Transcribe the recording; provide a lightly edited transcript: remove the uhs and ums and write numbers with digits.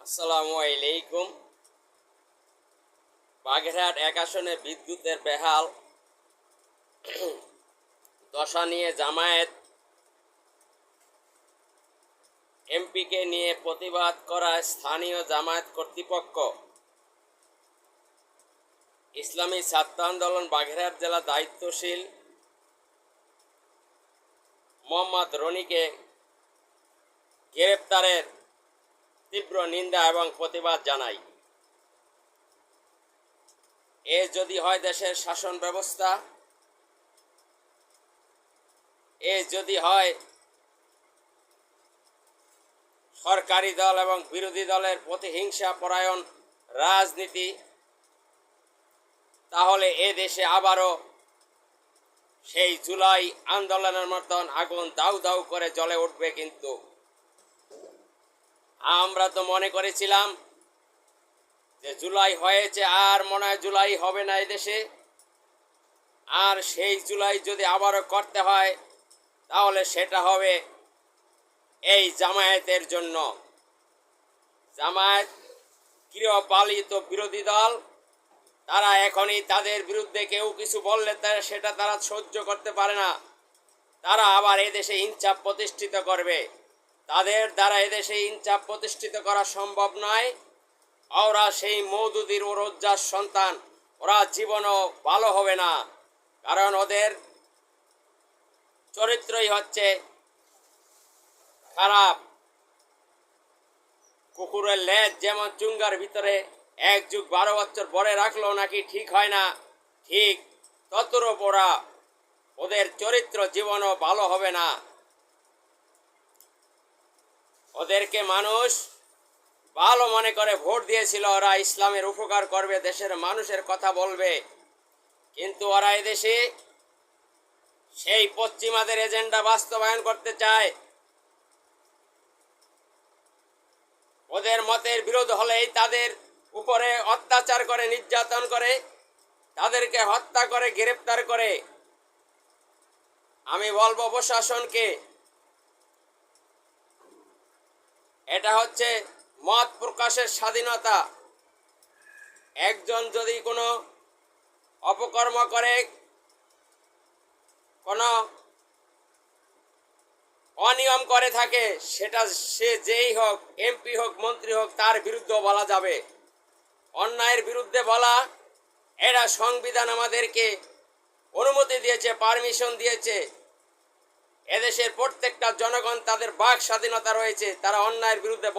আসসালামু আলাইকুম। বাগেরহাট এক আসনে বিদ্যুতের বেহাল দশা নিয়ে জামায়াত এমপিকে নিয়ে প্রতিবাদ করায় স্থানীয় জামায়াত কর্তৃপক্ষ ইসলামী ছাত্র আন্দোলন বাগেরহাট জেলা দায়িত্বশীল মোহাম্মদ রনিকে গ্রেপ্তারের তীব্র নিন্দা এবং প্রতিবাদ জানায়। এ যদি হয় দেশের শাসন ব্যবস্থা, এ যদি হয় সরকারি দল এবং বিরোধী দলের প্রতিহিংসা পরায়ণ রাজনীতি, তাহলে এ দেশে আবারও সেই জুলাই আন্দোলনের মতন আগুন দাউ দাউ করে জ্বলে উঠবে। কিন্তু আমরা তো মনে করেছিলাম যে জুলাই হয়েছে, আর মনে হয় জুলাই হবে না এদেশে। আর সেই জুলাই যদি আবারও করতে হয় তাহলে সেটা হবে এই জামায়াতের জন্য। জামায়াত গৃহপালিত বিরোধী দল, তারা এখনই তাদের বিরুদ্ধে কেউ কিছু বললে সেটা তারা সহ্য করতে পারে না। তারা আবার এদেশে ইনসাফ প্রতিষ্ঠিত করবে। তাদের দ্বারা এদেশে ইনসাফ প্রতিষ্ঠিত করা সম্ভব নয়। ওরা সেই মওদুদির ওরজ্জার সন্তান, ওরা জীবনও ভালো হবে না। কারণ ওদের চরিত্রই হচ্ছে খারাপ। কুকুরের লেজ যেমন চুঙ্গার ভিতরে 1 যুগ 12 বছর পরে রাখলেও নাকি ঠিক হয় না, ঠিক ততরও ওরা, ওদের চরিত্র জীবনও ভালো হবে না। ওদেরকে মানুষ ভালো মনে করে ভোট দিয়েছিল, ওরা ইসলামের উপকার করবে, দেশের মানুষের কথা বলবে। কিন্তু ওরা এদেশে সেই পশ্চিমাদের এজেন্ডা বাস্তবায়ন করতে চায়। ওদের মতের বিরোধ হলেই তাদের উপরে অত্যাচার করে, নির্যাতন করে, তাদেরকে হত্যা করে, গ্রেপ্তার করে। আমি বলবো প্রশাসনকে, এটা হচ্ছে মত প্রকাশের স্বাধীনতা। একজন যদি কোনো অপকর্ম করে, কোনো অনিয়ম করে থাকে, সেটা সে যেই হোক, এমপি হোক, মন্ত্রী হোক, তার বিরুদ্ধে বলা যাবে। অন্যায়ের বিরুদ্ধে বলা, এটা সংবিধান আমাদেরকে অনুমতি দিয়েছে, পারমিশন দিয়েছে। এদেশের প্রত্যেকটা জনগণ, তাদের বাক স্বাধীনতা রয়েছে, তারা অন্যায়ের বিরুদ্ধে